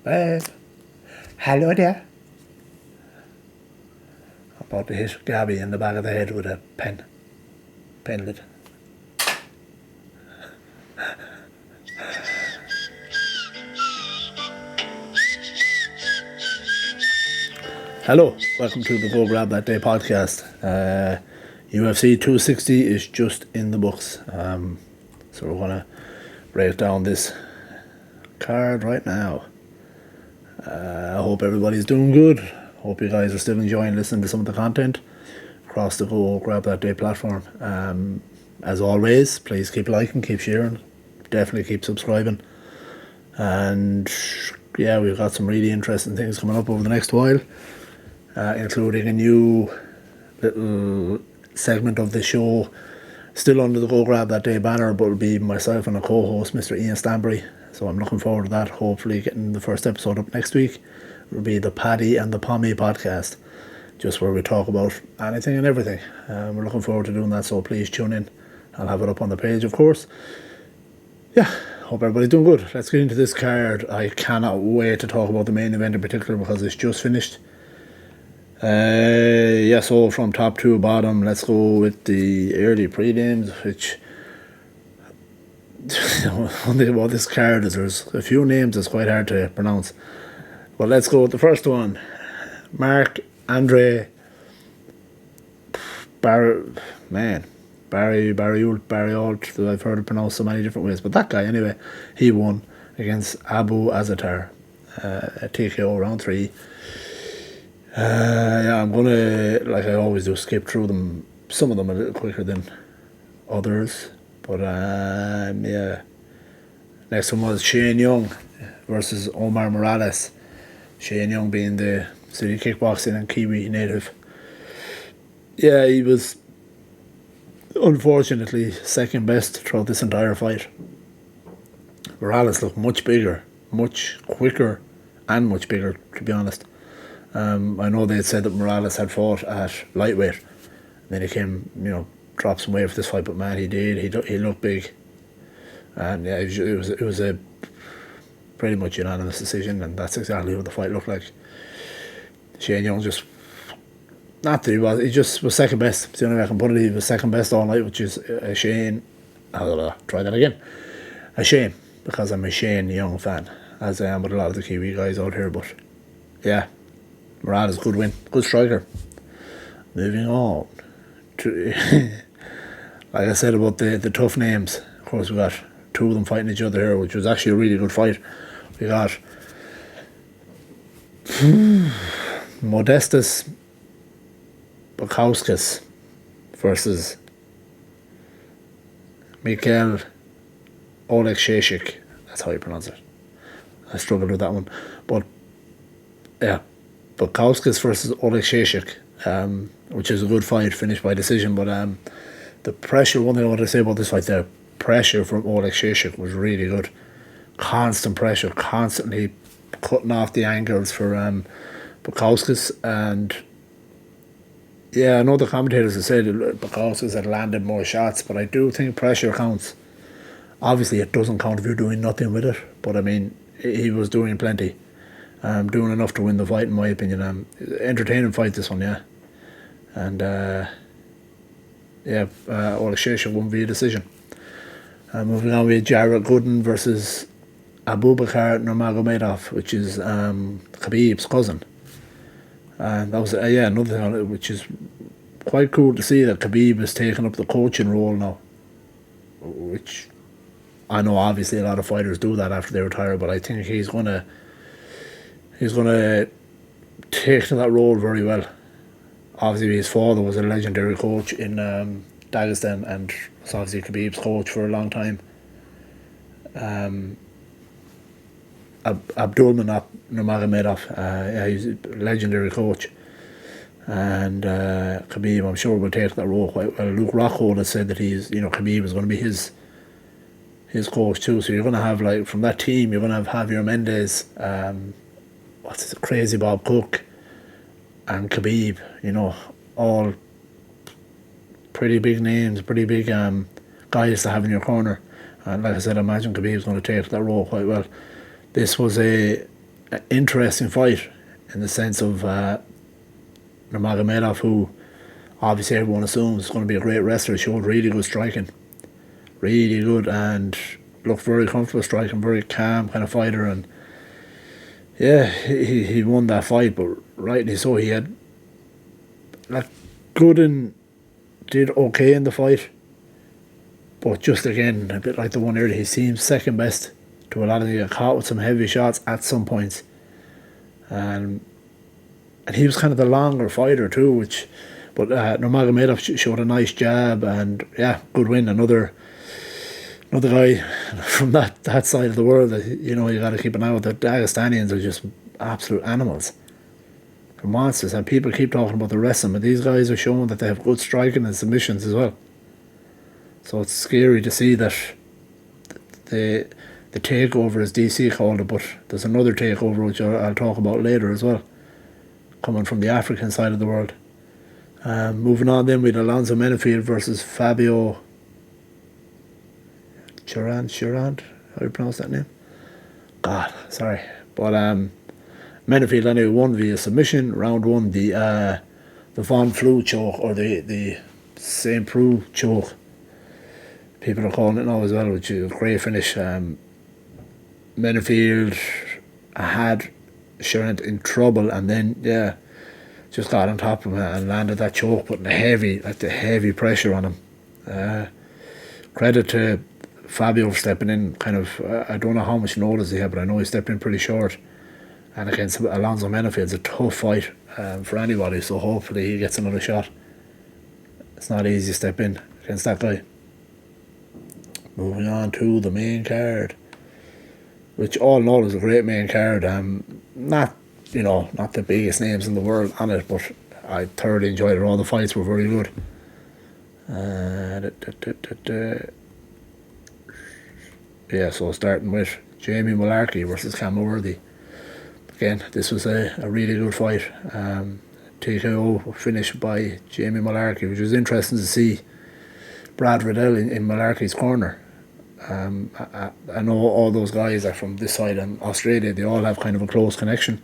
Babe. Hello there. I'm about to hit Gabby in the back of the head with a pen. Pen lid. Hello, welcome to the Go Grab That Day podcast. UFC 260 is just in the books. So we're going to break down this card right now. I hope everybody's doing good. Hope you guys are still enjoying listening to some of the content across the Go Grab That Day platform. As always, please keep liking, keep sharing, definitely keep subscribing. And yeah, we've got some really interesting things coming up over the next while. Including a new little segment of the show, still under the Go Grab That Day banner, but it'll be myself and a co-host, Mr. Ian Stanbury. So I'm looking forward to that. Hopefully getting the first episode up next week. It'll be the Paddy and the Pommy podcast, just where we talk about anything and everything. We're looking forward to doing that, so please tune in. I'll have it up on the page, of course. Yeah, hope everybody's doing good. Let's get into this card. I cannot wait to talk about the main event in particular because it's just finished. So from top to bottom, let's go with the early prelims, which one thing about this card is there's a few names that's quite hard to pronounce. But let's go with the first one. Barry, Alt, I've heard it pronounced so many different ways, but that guy anyway, he won against Abu Azatar, a TKO round 3. I'm gonna, like I always do, skip through them, some of them a little quicker than others, but next one was Shane Young versus Omar Morales. Shane Young being the city kickboxing and Kiwi native. Yeah, he was unfortunately second best throughout this entire fight. Morales looked much bigger, much quicker, and much bigger, to be honest. I know they had said that Morales had fought at lightweight, and then he came, dropped some weight for this fight, but man, he did. He looked big, and yeah, it was a pretty much unanimous decision, and that's exactly what the fight looked like. Shane Young just, not that he just was second best. It's the only way I can put it. He was second best all night, which is a shame. Try that again. A shame, because I'm a Shane Young fan, as I am with a lot of the Kiwi guys out here. But yeah, Miranda, good win, good striker. Moving on to like I said about the tough names, of course we got two of them fighting each other here, which was actually a really good fight. We got Modestas Bukowskis versus Mikhail Oleksiejczuk. That's how you pronounce it. I struggled with that one, but yeah, Bukowskis versus Oleksiejczuk, which is a good fight, finished by decision. But the pressure, one thing I want to say about this fight, the pressure from Oleksiejczuk was really good. Constant pressure, constantly cutting off the angles for Bukowskis. And yeah, I know the commentators have said Bukowskis had landed more shots, but I do think pressure counts. Obviously it doesn't count if you're doing nothing with it, but I mean, he was doing plenty. Doing enough to win the fight, in my opinion. Entertaining fight, this one, yeah. And Oleksiejczuk won via decision. Moving on, we had Gooden versus Abubakar Nurmagomedov, which is Khabib's cousin. And that was another thing on it, which is quite cool to see that Khabib is taking up the coaching role now. Which I know obviously a lot of fighters do that after they retire, but I think he's gonna take to that role very well. Obviously, his father was a legendary coach in Dagestan, and was obviously Khabib's coach for a long time. Abdulmanap Nurmagomedov, he's a legendary coach, and Khabib, I'm sure, will take that role quite well. Luke Rockhold has said that Khabib is going to be his coach too. So you're going to have, like, from that team, you're going to have Javier Mendez, Crazy Bob Cook, and Khabib, all pretty big names, pretty big guys to have in your corner. And like I said, I imagine Khabib's going to take that role quite well. This was a an interesting fight in the sense of Nurmagomedov, who obviously everyone assumes is going to be a great wrestler, showed really good striking. Really good, and looked very comfortable striking, very calm kind of fighter, and yeah, he won that fight, but rightly so. He had, like, Gooden did okay in the fight, but just again, a bit like the one earlier, he seems second best to a lot of them. He got caught with some heavy shots at some points, and he was kind of the longer fighter too, but Nurmagomedov showed a nice jab, and yeah, good win. Another guy from that side of the world that, you know, you got to keep an eye with. The Dagestanians are just absolute animals. They're monsters, and people keep talking about the wrestling, but these guys are showing that they have good striking and submissions as well. So it's scary to see that the takeover, as DC called it, but there's another takeover which I'll talk about later as well, coming from the African side of the world. Moving on then with Alonzo Menefield versus Fabio Chirant, how do you pronounce that name? God, sorry. But Menefield anyway won via submission. Round one, the Von Flue choke, or the St. Preux choke, people are calling it now as well, which is a great finish. Menefield had Chirant in trouble, and then just got on top of him and landed that choke, putting the heavy pressure on him. Credit to Fabio for stepping in, kind of, I don't know how much notice he had, but I know he stepped in pretty short. And against Alonzo Menefield, it's a tough fight for anybody, so hopefully he gets another shot. It's not easy to step in against that guy. Moving on to the main card, which all in all is a great main card. Not the biggest names in the world on it, but I thoroughly enjoyed it. All the fights were very good. So starting with Jamie Mullarkey versus Cam Worthy. Again, this was a really good fight. TKO finished by Jamie Mullarkey, which was interesting to see Brad Riddell in Mullarkey's corner. I know all those guys are from this side in Australia. They all have kind of a close connection.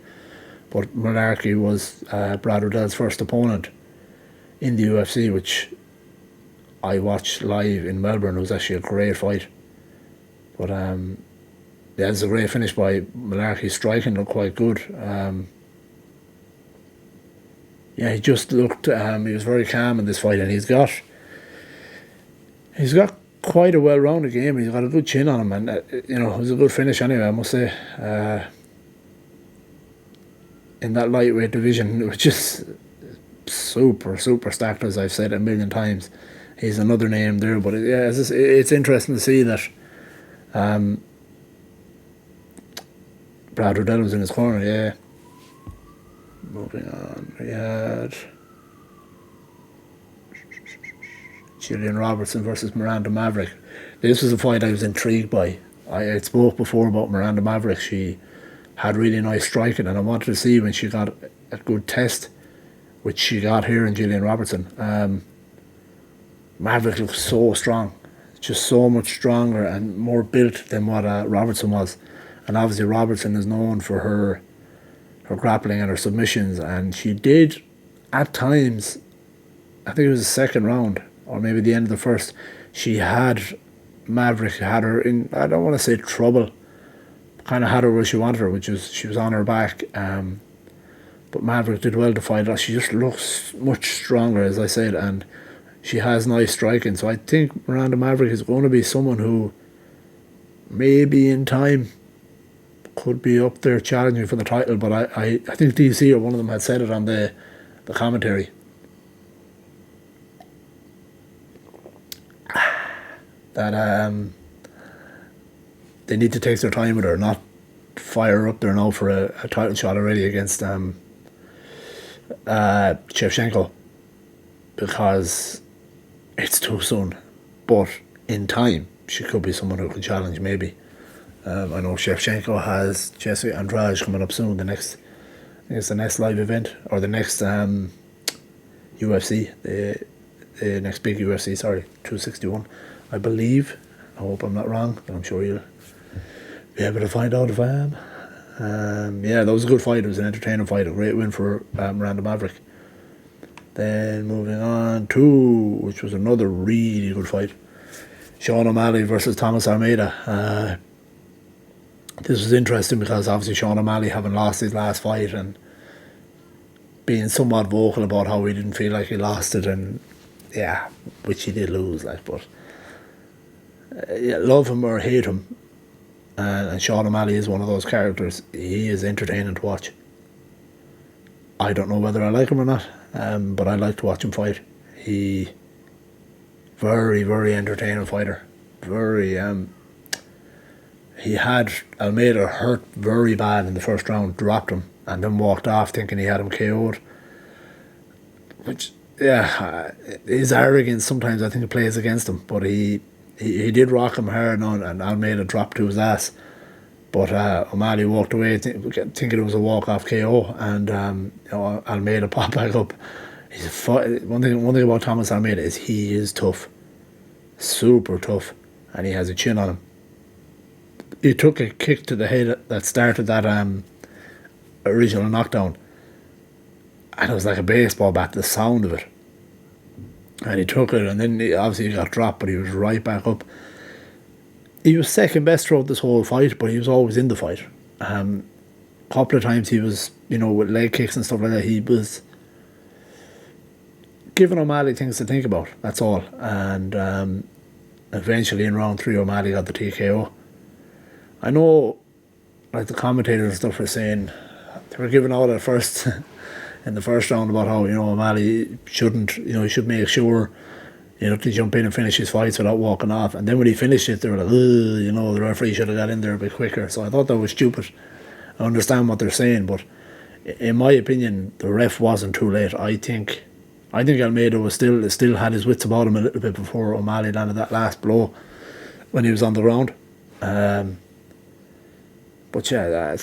But Mullarkey was Brad Riddell's first opponent in the UFC, which I watched live in Melbourne. It was actually a great fight. But it's a great finish by Mullarkey. Striking looked quite good. He just looked. He was very calm in this fight, and he's got quite a well-rounded game. He's got a good chin on him, and it was a good finish anyway, I must say. In that lightweight division, which is super stacked, as I've said a million times. He's another name there, but it's interesting to see that Brad Riddell was in his corner. Moving on, we had Julian Robertson versus Miranda Maverick. This was a fight I was intrigued by. I had spoke before about Miranda Maverick. She had really nice striking, and I wanted to see when she got a good test, which she got here in Julian Robertson. Maverick looks so strong, just so much stronger and more built than what Robertson was. And obviously Robertson is known for her grappling and her submissions, and she did at times, I think it was the second round or maybe the end of the first, Maverick had her in, I don't want to say trouble, kind of had her where she wanted her, which is she was on her back. But Maverick did well to fight her. She just looks much stronger, as I said, and she has nice striking. So I think Miranda Maverick is going to be someone who maybe in time could be up there challenging for the title. But I think DC or one of them had said it on the commentary that they need to take their time with her, not fire her up there now for a title shot already against Shevchenko, because it's too soon. But in time, she could be someone who can challenge, maybe. I know Shevchenko has Jesse Andrade coming up soon, the next live event, or the next UFC, the next big UFC, 261, I believe. I hope I'm not wrong, but I'm sure you'll be able to find out if I am. Yeah, that was a good fight. It was an entertaining fight. A great win for Miranda Maverick. Then moving on to, which was another really good fight, Sean O'Malley versus Thomas Armenda. This was interesting because obviously Sean O'Malley, having lost his last fight and being somewhat vocal about how he didn't feel like he lost it, and yeah, which he did lose, like, but yeah, love him or hate him, and Sean O'Malley is one of those characters. He is entertaining to watch. I don't know whether I like him or not, but I like to watch him fight. He very, very entertaining fighter. Very he had Almeida hurt very bad in the first round, dropped him, and then walked off thinking he had him KO'd. Which, yeah, his arrogance sometimes I think it plays against him, but he did rock him hard on, and Almeida dropped to his ass. But O'Malley walked away thinking it was a walk-off KO, and Almeida popped back up. One thing about Thomas Almeida is he is tough. Super tough, and he has a chin on him. He took a kick to the head that started that original knockdown, and it was like a baseball bat, the sound of it. And he took it, and then obviously he got dropped, but he was right back up. He was second best throughout this whole fight, but he was always in the fight. A couple of times he was, with leg kicks and stuff like that, he was giving O'Malley things to think about, that's all. And eventually in round 3, O'Malley got the TKO. I know, like, the commentators and stuff were saying, they were giving out at first in the first round about how, O'Malley shouldn't, he should make sure, to jump in and finish his fights without walking off. And then when he finished it, they were like, the referee should have got in there a bit quicker. So I thought that was stupid. I understand what they're saying, but in my opinion, the ref wasn't too late. I think Almeida was still had his wits about him a little bit before O'Malley landed that last blow when he was on the ground. But yeah,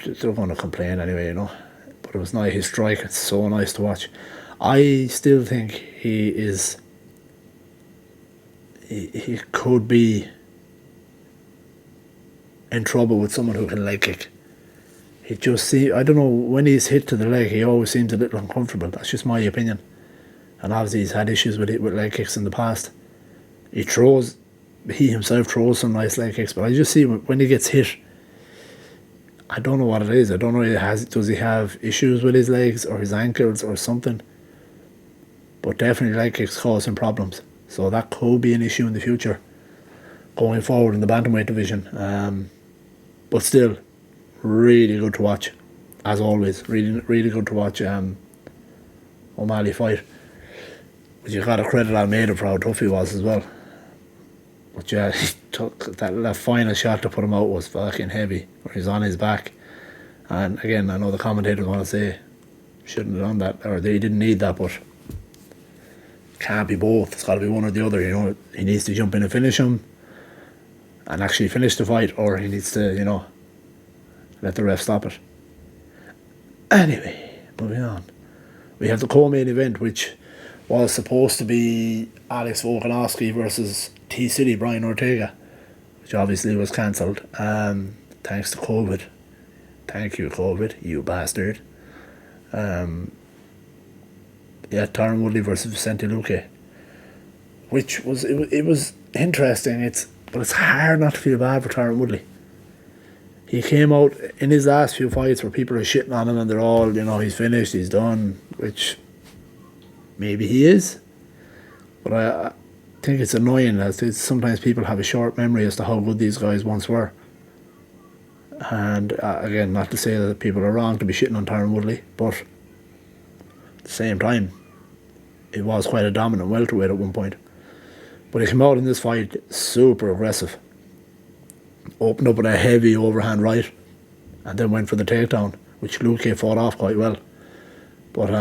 they're going to complain anyway, But it was nice. His strike, it's so nice to watch. I still think he is. He could be in trouble with someone who can leg kick. He just I don't know, when he's hit to the leg, he always seems a little uncomfortable. That's just my opinion. And obviously he's had issues with leg kicks in the past. He himself throws some nice leg kicks, but I just see when he gets hit, I don't know what it is. I don't know does he have issues with his legs or his ankles or something. But definitely leg kicks cause him problems. So that could be an issue in the future, going forward in the bantamweight division. But still, really good to watch, as always. Really, really good to watch O'Malley fight. But you got to credit Almeida for how tough he was as well. But yeah, he took that final shot to put him out was fucking heavy, where he's on his back. And again, I know the commentators want to say shouldn't have done that, or they didn't need that, but can't be both. It's got to be one or the other. He needs to jump in and finish him, and actually finish the fight, or he needs to, let the ref stop it. Anyway, moving on. We have the co-main event, which was supposed to be Alex Volkanovski versus T-City Brian Ortega, which obviously was cancelled, thanks to COVID. Thank you, COVID, you bastard. Tyron Woodley versus Centiluke, which was it was interesting. But it's hard not to feel bad for Tyron Woodley. He came out in his last few fights where people are shitting on him and they're all, he's finished, he's done, which maybe he is. But I think it's annoying that sometimes people have a short memory as to how good these guys once were. And again, not to say that people are wrong to be shitting on Tyron Woodley, but at the same time, he was quite a dominant welterweight at one point. But he came out in this fight super aggressive. Opened up with a heavy overhand right, and then went for the takedown, which Luque fought off quite well. But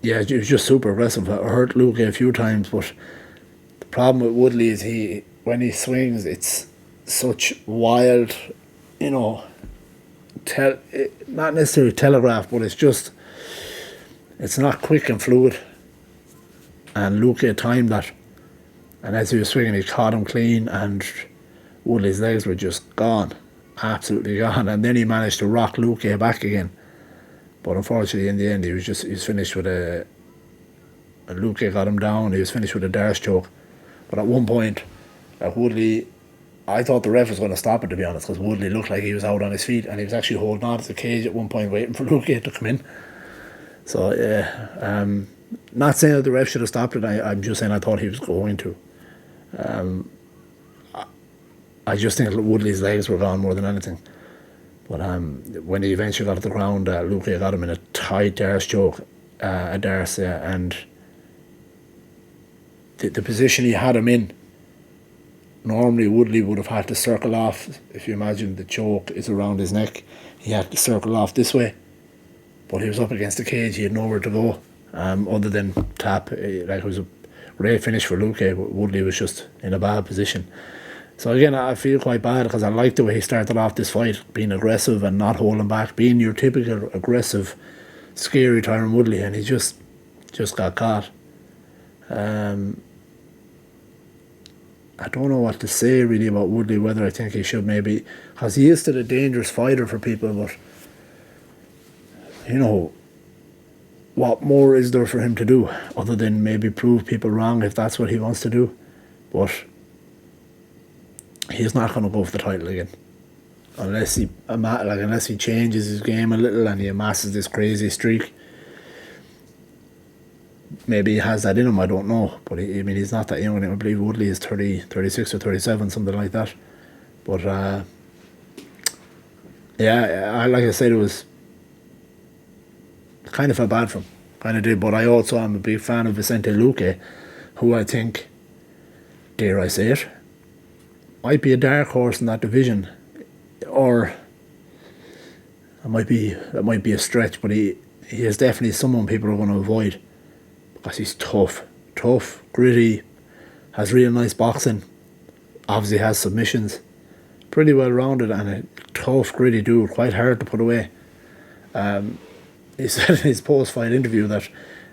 it was just super aggressive. I hurt Luque a few times, but the problem with Woodley is when he swings, it's such wild, not necessarily telegraph, but it's not quick and fluid. And Luque timed that, and as he was swinging, he caught him clean, and Woodley's legs were just gone. absolutely gone. And then he managed to rock Luque back again. But unfortunately, in the end, he was finished with Luque got him down. He was finished with a Darce choke. But at one point, Woodley, I thought the ref was going to stop it, to be honest, because Woodley looked like he was out on his feet, and he was actually holding on to the cage at one point, waiting for Luque to come in. So yeah, not saying that the ref should have stopped it. I'm just saying I thought he was going to. I just think Woodley's legs were gone more than anything. But when he eventually got to the ground, Luque got him in a tight Darce choke, and the position he had him in, normally Woodley would have had to circle off. If you imagine the choke is around his neck, he had to circle off this way. But he was up against the cage, he had nowhere to go other than tap. It was a great finish for Luque, but Woodley was just in a bad position. So again, I feel quite bad because I like the way he started off this fight, being aggressive and not holding back, being your typical aggressive, scary Tyron Woodley, and he just got caught. I don't know what to say really about Woodley, whether I think he should maybe, because he is still a dangerous fighter for people, but what more is there for him to do other than maybe prove people wrong if that's what he wants to do? But he's not going to go for the title again unless he changes his game a little and he amasses this crazy streak. Maybe he has that in him, I don't know, but he's not that young. I believe Woodley is 36 or 37, something like that. But like I said, it was kind of felt bad for him, kind of did. But I also am a big fan of Centiluke, who I think, dare I say it, might be a dark horse in that division, or it might be a stretch, but he is definitely someone people are going to avoid because he's tough, gritty, has real nice boxing, obviously has submissions, pretty well rounded, and a tough, gritty dude, quite hard to put away. He said in his post-fight interview that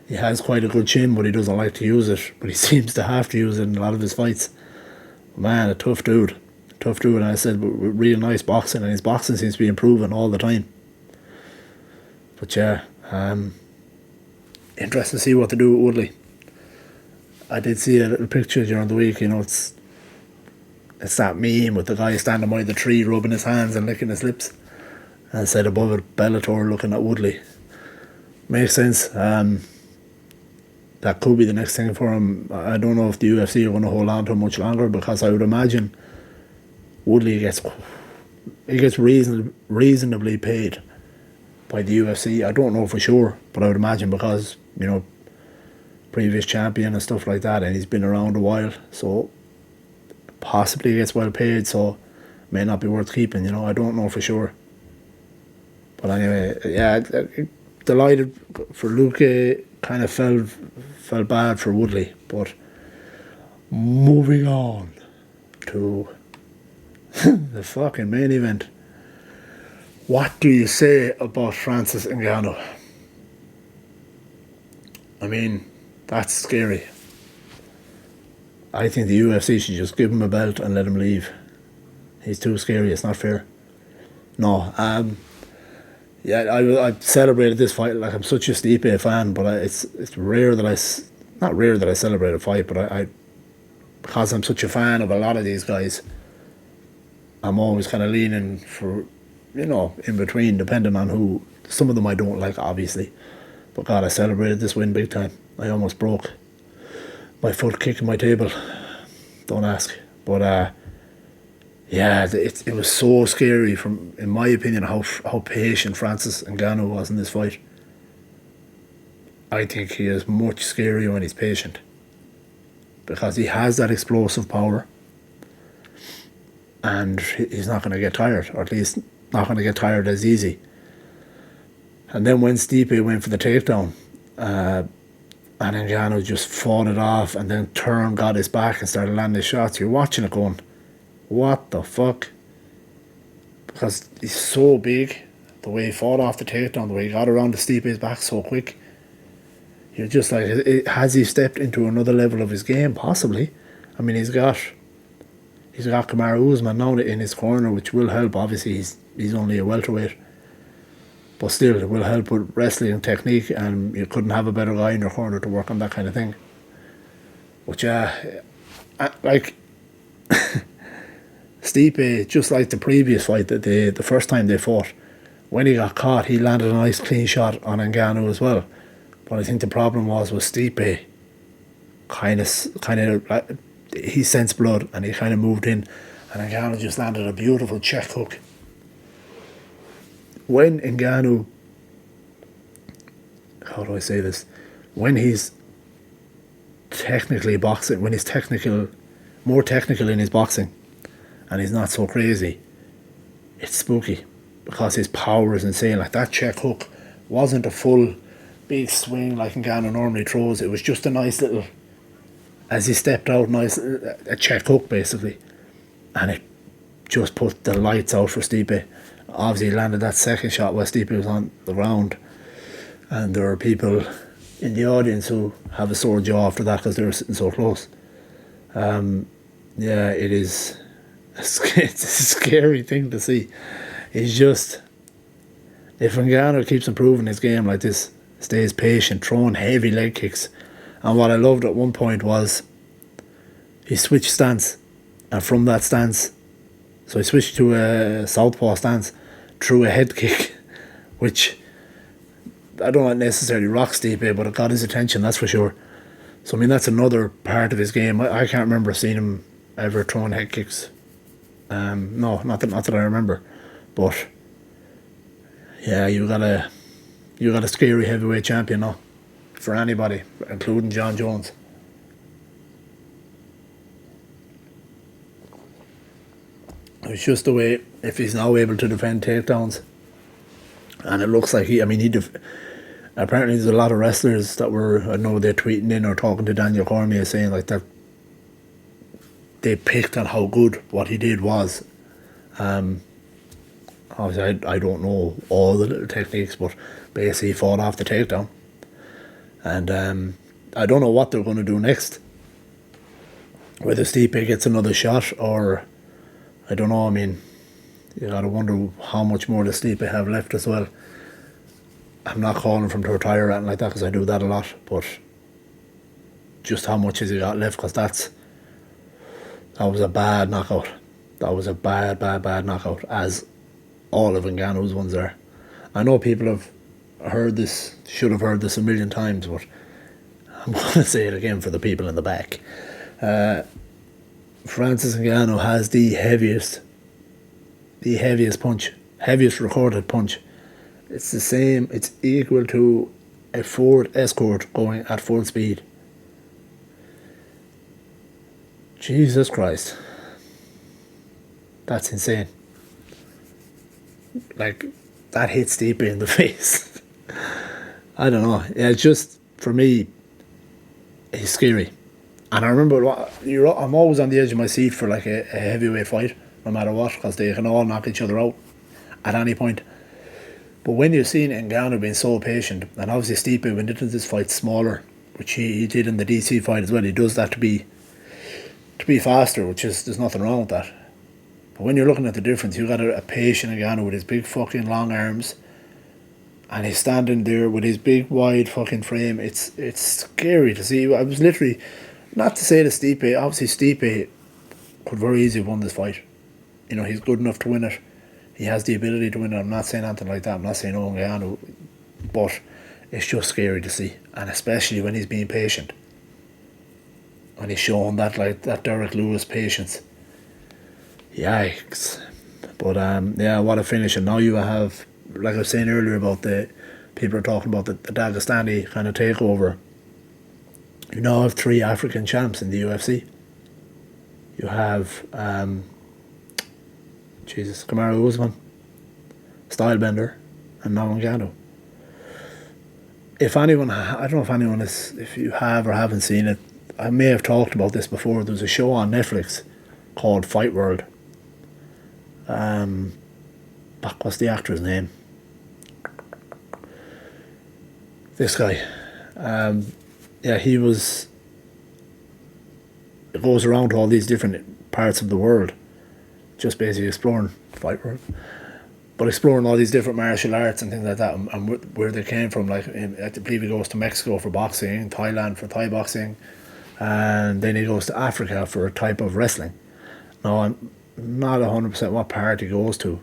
he has quite a good chin, but he doesn't like to use it, but he seems to have to use it in a lot of his fights. Man, a tough dude, and I said, real nice boxing, and his boxing seems to be improving all the time. But yeah, interesting to see what to do with Woodley. I did see a little picture during the week, it's that meme with the guy standing by the tree rubbing his hands and licking his lips, and said above it, Bellator looking at Woodley. Makes sense. That could be the next thing for him. I don't know if the UFC are going to hold on to him much longer, because I would imagine Woodley gets reasonably paid by the UFC. I don't know for sure, but I would imagine because, previous champion and stuff like that, and he's been around a while, so possibly gets well paid, so may not be worth keeping, I don't know for sure. But anyway, yeah, delighted for Luque. Kind of felt bad for Woodley, but moving on to the fucking main event. What do you say about Francis Ngannou? I mean, that's scary. I think the UFC should just give him a belt and let him leave. He's too scary, it's not fair. No, yeah, I celebrated this fight. Like, I'm such a Stipe fan, but it's rare that not rare that I celebrate a fight, but I because I'm such a fan of a lot of these guys, I'm always kind of leaning for, in between, depending on who. Some of them I don't like, obviously, but God, I celebrated this win big time. I almost broke my foot kicking my table. Don't ask, but yeah, it was so scary, in my opinion, how patient Francis Ngannou was in this fight. I think he is much scarier when he's patient, because he has that explosive power, and he's not going to get tired, or at least not going to get tired as easy. And then when Stipe went for the takedown, and Ngannou just fought it off, and then turned, got his back, and started landing his shots, you're watching it going, what the fuck? Because he's so big, the way he fought off the takedown, the way he got around the Stipe's back so quick, you're just like, has he stepped into another level of his game? Possibly. I mean, he's got He's got Kamaru Usman now in his corner, which will help. Obviously, he's only a welterweight, but still, it will help with wrestling and technique, and you couldn't have a better guy in your corner to work on that kind of thing. Which, like, Stipe, just like the previous fight, that the first time they fought, when he got caught, he landed a nice clean shot on Ngannou as well. But I think the problem was with Stipe, kind of, he sensed blood and he kind of moved in, and Ngannou just landed a beautiful check hook. When Ngannou, how do I say this? When he's technically boxing, when he's more technical in his boxing, and he's not so crazy, it's spooky because his power is insane. Like, that check hook wasn't a full big swing like Ngannou normally throws. It was just a nice little, as he stepped out, a check hook basically, and it just put the lights out for Stipe. Obviously, he landed that second shot while Stipe was on the ground, and there are people in the audience who have a sore jaw after that because they were sitting so close. Yeah, it is. It's a scary thing to see. It's just, if Ngannou keeps improving his game like this, stays patient, throwing heavy leg kicks, and what I loved at one point was he switched stance, and from that stance, so he switched to a southpaw stance, threw a head kick, which I don't necessarily rock Stipe, but it got his attention, that's for sure. So I mean, that's another part of his game. I can't remember seeing him ever throwing head kicks. No, not that I remember. But yeah, you got a scary heavyweight champion now, for anybody, including John Jones. It's just the way, if he's now able to defend takedowns, and it looks like apparently there's a lot of wrestlers that were, I know they're tweeting in or talking to Daniel Cormier saying like that they picked on how good what he did was. Obviously I don't know all the little techniques, but basically he fought off the takedown, and I don't know what they're going to do next, whether Stipe gets another shot or I don't know. I mean, you gotta wonder how much more does Stipe have left as well. I'm not calling for him to retire or anything like that, because I do that a lot, but just how much has he got left, because that was a bad knockout. That was a bad knockout, as all of Ngannou's ones are. I know people have heard this, should have heard this a million times, but I'm going to say it again for the people in the back. Francis Ngannou has the heaviest punch, heaviest recorded punch. It's the same, it's equal to a Ford Escort going at full speed. Jesus Christ. That's insane. Like, that hits Stipe in the face. I don't know. Yeah, it's just, for me, he's scary. And I remember, I'm always on the edge of my seat for like a heavyweight fight, no matter what, because they can all knock each other out at any point. But when you've seen Ngannou being so patient, and obviously Stipe went into this fight smaller, which he did in the DC fight as well, he does that to be faster, which is, there's nothing wrong with that. But when you're looking at the difference, you got a patient Ngannou with his big fucking long arms, and he's standing there with his big wide fucking frame. It's scary to see. I was literally, not to say to Stipe, obviously Stipe could very easily have won this fight. You know, he's good enough to win it. He has the ability to win it. I'm not saying anything like that. I'm not saying Ngannou, but it's just scary to see, and especially when he's being patient, when he's showing that, like, that Derek Lewis patience. Yikes. But yeah, what a finish. And now you have, like I was saying earlier about the people are talking about the Dagestani kind of takeover. You now have 3 African champs in the UFC. You have Kamaru Usman, Stylebender, and now Ngannou. If anyone, I don't know if anyone is, if you have or haven't seen it, I may have talked about this before. There's a show on Netflix called Fight World. What's the actor's name? This guy. Yeah, he was it goes around to all these different parts of the world, just basically exploring fight world, but exploring all these different martial arts and things like that, and where they came from. Like, I believe he goes to Mexico for boxing, Thailand for Thai boxing, and then he goes to Africa for a type of wrestling. Now, I'm not 100% what part he goes to.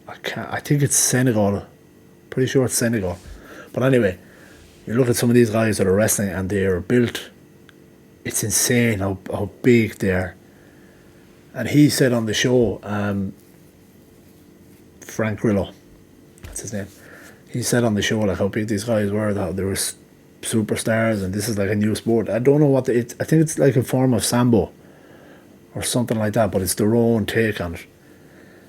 I think it's Senegal. Pretty sure it's Senegal. But anyway, you look at some of these guys that are wrestling and they are built. It's insane how big they are. And he said on the show, Frank Grillo, that's his name. He said on the show like how big these guys were, that they were superstars, and this is like a new sport. I don't know what I think it's like a form of sambo or something like that, but it's their own take on it.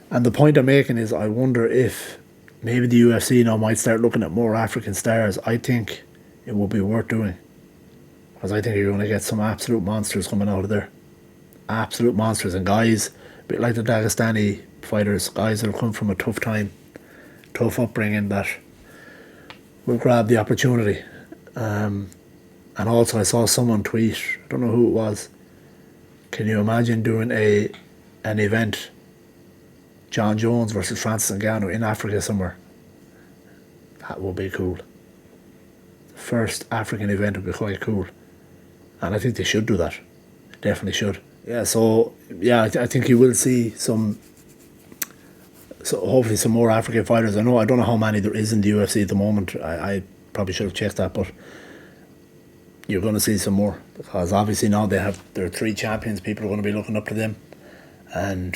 And the point I'm making is, I wonder if maybe the UFC now might start looking at more African stars. I think it would be worth doing, because I think you're going to get some absolute monsters coming out of there. Absolute monsters, and guys, a bit like the Dagestani fighters, guys that have come from a tough time, tough upbringing, that will grab the opportunity. And also I saw someone tweet, I don't know who it was, can you imagine doing an event, John Jones versus Francis Ngannou in Africa somewhere? That would be cool. The first African event would be quite cool, and I think they should do that. Definitely should. Yeah, so yeah, I think you will see some, so hopefully some more African fighters. I don't know how many there is in the UFC at the moment. I probably should have checked that, but you're going to see some more, because obviously now there are 3 champions. People are going to be looking up to them, and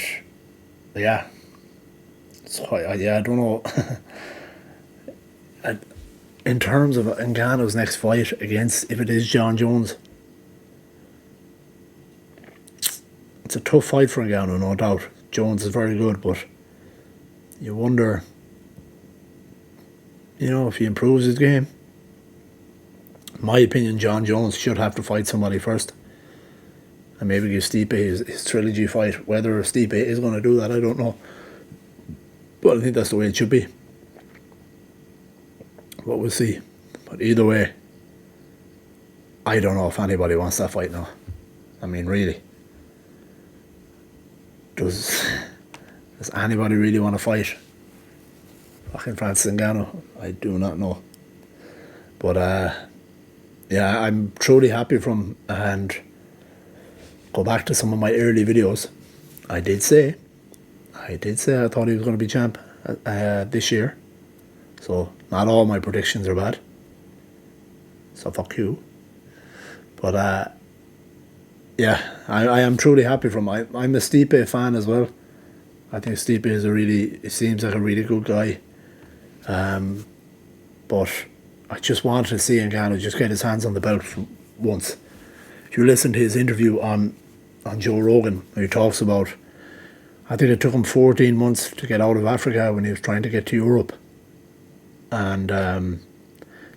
yeah, it's quite, I don't know. In terms of Ngannou's next fight against, if it is John Jones, it's a tough fight for Ngannou, no doubt. Jones is very good, but you wonder, if he improves his game. In my opinion, John Jones should have to fight somebody first, and maybe give Stipe his trilogy fight. Whether Stipe is going to do that, I don't know, but I think that's the way it should be. But we'll see. But either way, I don't know if anybody wants that fight now. I mean, really, does anybody really want to fight fucking Francis Ngannou? I do not know. But yeah, I'm truly happy for him. And go back to some of my early videos, I did say I thought he was going to be champ this year. So not all my predictions are bad, so fuck you. But yeah, I am truly happy for him. I'm a Stipe fan as well. I think Stipe is he seems like a really good guy. But I just wanted to see Ngannou just get his hands on the belt once. If you listen to his interview on Joe Rogan, where he talks about, I think it took him 14 months to get out of Africa when he was trying to get to Europe. And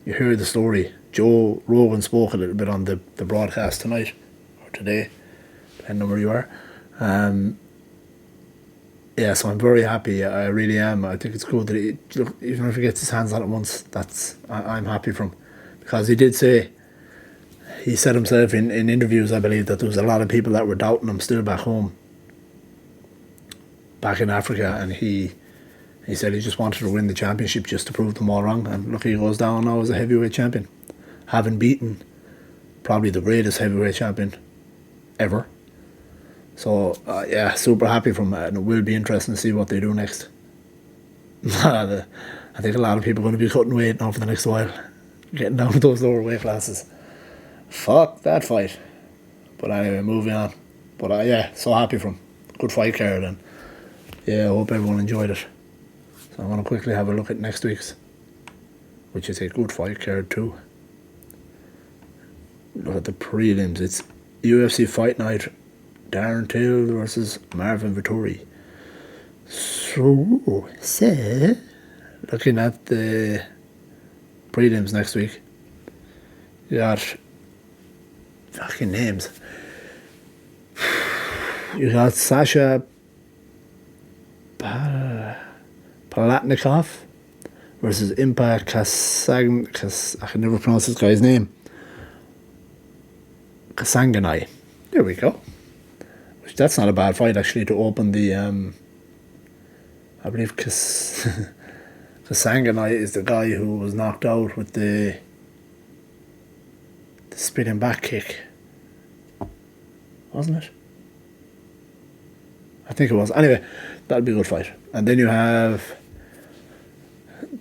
you hear the story. Joe Rogan spoke a little bit on the broadcast tonight, or today, depending on where you are. Yeah, so I'm very happy. I really am. I think it's cool that even if he gets his hands on it once, I'm happy for him. Because he said himself in interviews, I believe, that there was a lot of people that were doubting him still back home, back in Africa, and he said he just wanted to win the championship just to prove them all wrong. And look, he goes down now as a heavyweight champion, having beaten probably the greatest heavyweight champion ever. So yeah, super happy for him, and it will be interesting to see what they do next. I think a lot of people are going to be cutting weight now for the next while, getting down to those lower weight classes. Fuck that fight. But anyway, moving on. But yeah, so happy for him. Good fight card, and yeah, I hope everyone enjoyed it. So I'm going to quickly have a look at next week's, which is a good fight card too. Look at the prelims. It's UFC Fight Night, Darren Till versus Marvin Vettori. So, looking at the prelims next week, you got fucking names. You got Sasha Palatnikov versus Impa I can never pronounce this guy's name. Kasanganai. There we go. Which, that's not a bad fight, actually, to open the, I believe, Kasanganai is the guy who was knocked out with the spinning back kick. Wasn't it? I think it was. Anyway, that'll be a good fight. And then you have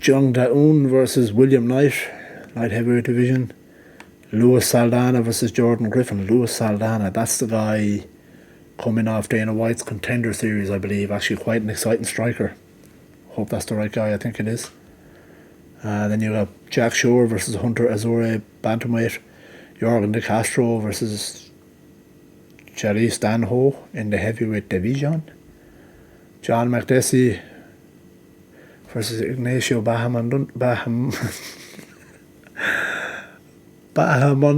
Jung Da-un versus William Knight, light heavyweight division. Lewis Saldana versus Jordan Griffin. Lewis Saldana, that's the guy coming off Dana White's Contender Series, I believe. Actually quite an exciting striker. Hope that's the right guy, I think it is. Then you have Jack Shore versus Hunter Azure bantamweight. Jorgen De Castro versus Charisse Danho in the heavyweight division. John McDessie versus Ignacio Bahamonde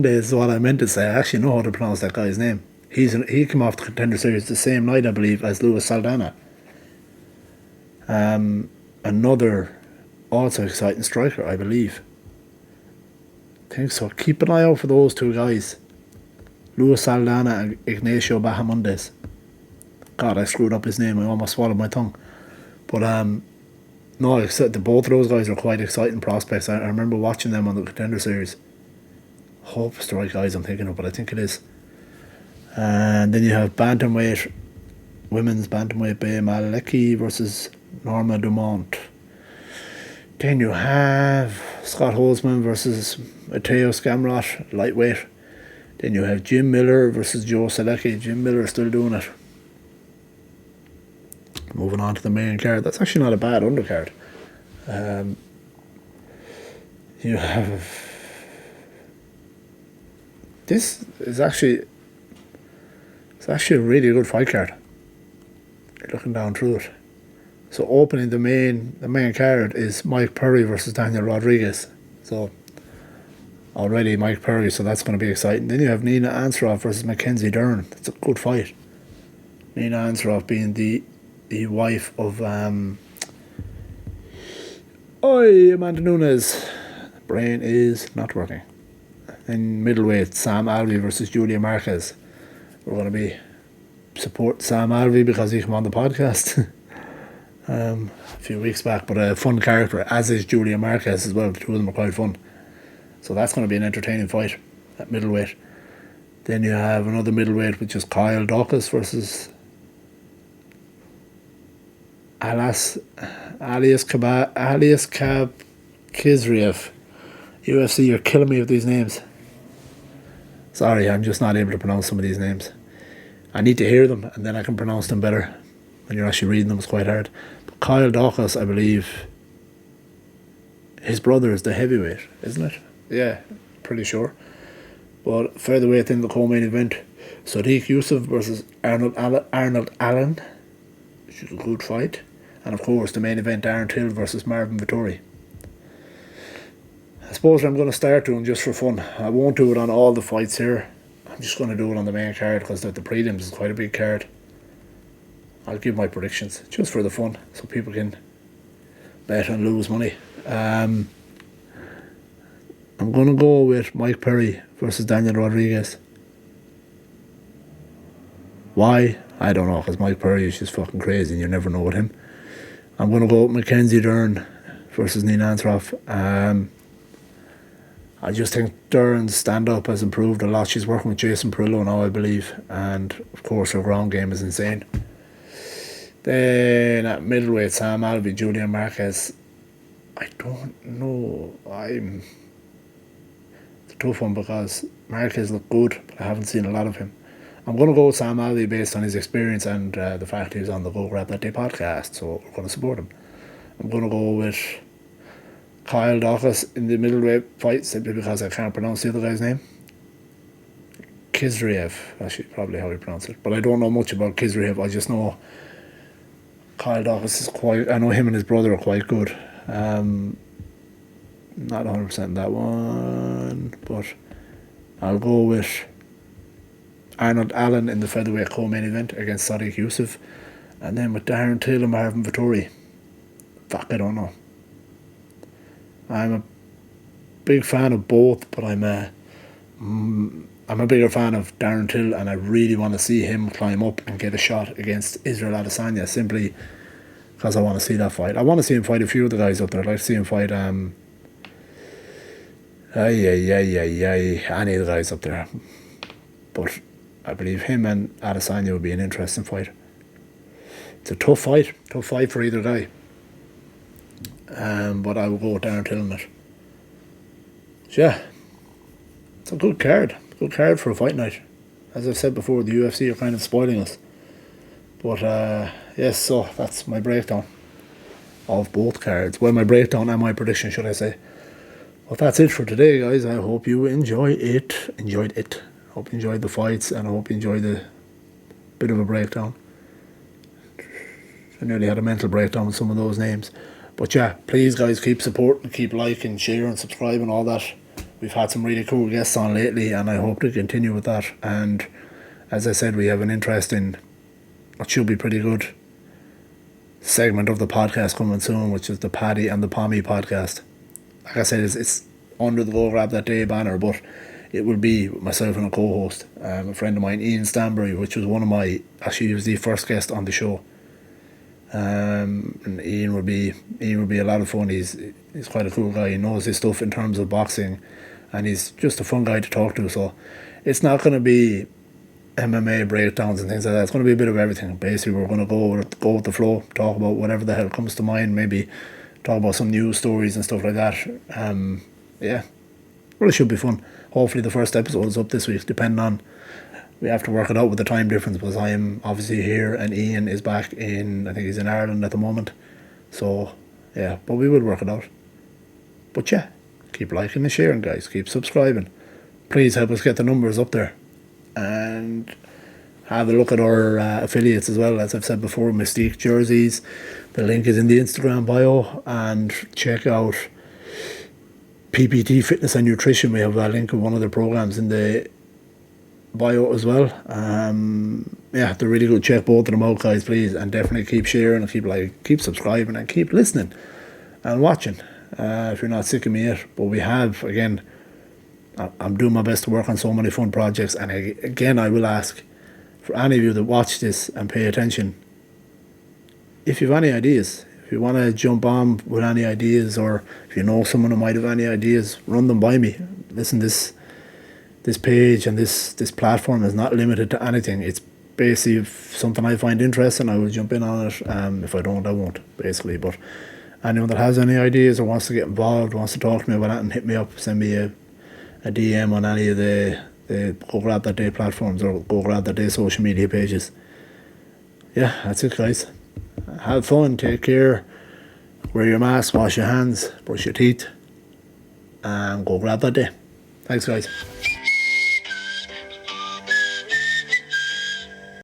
is what I meant to say. I actually know how to pronounce that guy's name. He came off the Contender Series the same night, I believe, as Lewis Saldana. Another also exciting striker, I believe. I think so. Keep an eye out for those two guys. Lewis Saldana and Ignacio Bahamondes. God, I screwed up his name. I almost swallowed my tongue. But no, both of those guys are quite exciting prospects. I remember watching them on the Contender Series. Hope it's the right guys I'm thinking of, but I think it is. And then you have bantamweight, women's bantamweight, Bay Maleki versus Norma Dumont. Then you have Scott Holzman versus Matteo Scamrot, lightweight. Then you have Jim Miller versus Joe Selecki. Jim Miller is still doing it. Moving on to the main card. That's actually not a bad undercard. You have... This is actually... It's actually a really good fight card. Looking down through it. So opening the main card is Mike Perry versus Daniel Rodriguez. So already Mike Perry, so that's going to be exciting. Then you have Nina Ansaroff versus Mackenzie Dern. That's a good fight. Nina Ansaroff being the wife of Amanda Nunes. Brain is not working. In middleweight, Sam Alvey versus Julia Marquez. We're going to be support Sam Alvey because he came on the podcast a few weeks back, but a fun character, as is Julia Marquez as well. The two of them are quite fun. So that's going to be an entertaining fight at middleweight. Then you have another middleweight, which is Kyle Daukaus versus Alias Kizriev. UFC, you're killing me with these names. Sorry, I'm just not able to pronounce some of these names. I need to hear them and then I can pronounce them better. When you're actually reading them, it's quite hard. But Kyle Daukaus, I believe, his brother is the heavyweight, isn't it? Yeah, pretty sure. But featherweight in the co-main event, Sadiq Youssef versus Arnold Allen, which is a good fight. And of course, the main event, Darren Till versus Marvin Vettori. I suppose I'm going to start doing just for fun. I won't do it on all the fights here. I'm just going to do it on the main card because the prelims is quite a big card. I'll give my predictions just for the fun so people can bet and lose money. I'm going to go with Mike Perry versus Daniel Rodriguez. Why? I don't know, because Mike Perry is just fucking crazy and you never know with him. I'm going to go with Mackenzie Dern versus Nina Ansaroff. I just think Dern's stand-up has improved a lot. She's working with Jason Perillo now, I believe. And, of course, her ground game is insane. Then at middleweight, Sam Alvey, Julian Marquez. I don't know. It's a tough one because Marquez looked good, but I haven't seen a lot of him. I'm going to go with Sam Alvey based on his experience and the fact he's on the Go Grab That Day podcast, so we're going to support him. I'm going to go with Kyle Daukaus in the middleweight fight simply because I can't pronounce the other guy's name. Kizriev, actually probably how you pronounce it, but I don't know much about Kizriev. I just know Kyle Daukaus is quite, I know him and his brother are quite good. Not 100% that one, but I'll go with Arnold Allen in the featherweight co-main event against Sadiq Youssef, and then with Darren Till and Marvin Vettori. Fuck, I don't know. I'm a big fan of both, but I'm I'm a bigger fan of Darren Till, and I really want to see him climb up and get a shot against Israel Adesanya, simply because I want to see that fight. I want to see him fight a few of the guys up there. I'd like to see him fight any of the guys up there. But I believe him and Adesanya would be an interesting fight. It's a tough fight for either guy. But I will go with Darren Till in it. So yeah, it's a good card for a fight night. As I've said before, the UFC are kind of spoiling us. But yes, so that's my breakdown of both cards. Well, my breakdown and my prediction, should I say. Well, that's it for today, guys. I hope you enjoyed it. Hope you enjoyed the fights, and I hope you enjoyed the bit of a breakdown. I nearly had a mental breakdown with some of those names. But yeah, please guys, keep supporting, keep liking, sharing, subscribing, all that. We've had some really cool guests on lately, and I hope to continue with that. And as I said, we have an interesting, what should be pretty good segment of the podcast coming soon, which is the Paddy and the Pommy podcast. Like I said, it's under the Go Grab That Day banner, but it will be myself and a co-host, a friend of mine, Ian Stanbury, which was he was the first guest on the show. And Ian would be a lot of fun. He's quite a cool guy. He knows his stuff in terms of boxing, and he's just a fun guy to talk to. So it's not going to be MMA breakdowns and things like that. It's going to be a bit of everything. Basically, we're going to go with the flow, talk about whatever the hell comes to mind, maybe talk about some news stories and stuff like that. Yeah, well, it should be fun. Hopefully the first episode is up this week, depending on, we have to work it out with the time difference, because I am obviously here and Ian is back in, I think he's in Ireland at the moment. So yeah, but we will work it out. But yeah, keep liking and sharing, guys. Keep subscribing. Please help us get the numbers up there. And have a look at our affiliates as well. As I've said before, Mystique jerseys. The link is in the Instagram bio. And check out PPT Fitness and Nutrition. We have a link of one of their programs in the bio as well. Yeah, they're really good. Check both of them out, guys, please, and definitely keep sharing and keep subscribing and keep listening and watching. If you're not sick of me yet, but we have, again, I'm doing my best to work on so many fun projects, and again, I will ask for any of you that watch this and pay attention, if you have any ideas, if you want to jump on with any ideas, or if you know someone who might have any ideas, run them by me. Listen, this page and this platform is not limited to anything. It's basically, if something I find interesting, I will jump in on it. If I don't, I won't, basically. But anyone that has any ideas or wants to get involved, wants to talk to me about it, and hit me up, send me a DM on any of the Go Grab That Day platforms or Go Grab That Day social media pages. Yeah, that's it, guys. Have fun, take care, wear your mask, wash your hands, brush your teeth, and go grab that day. Thanks, guys.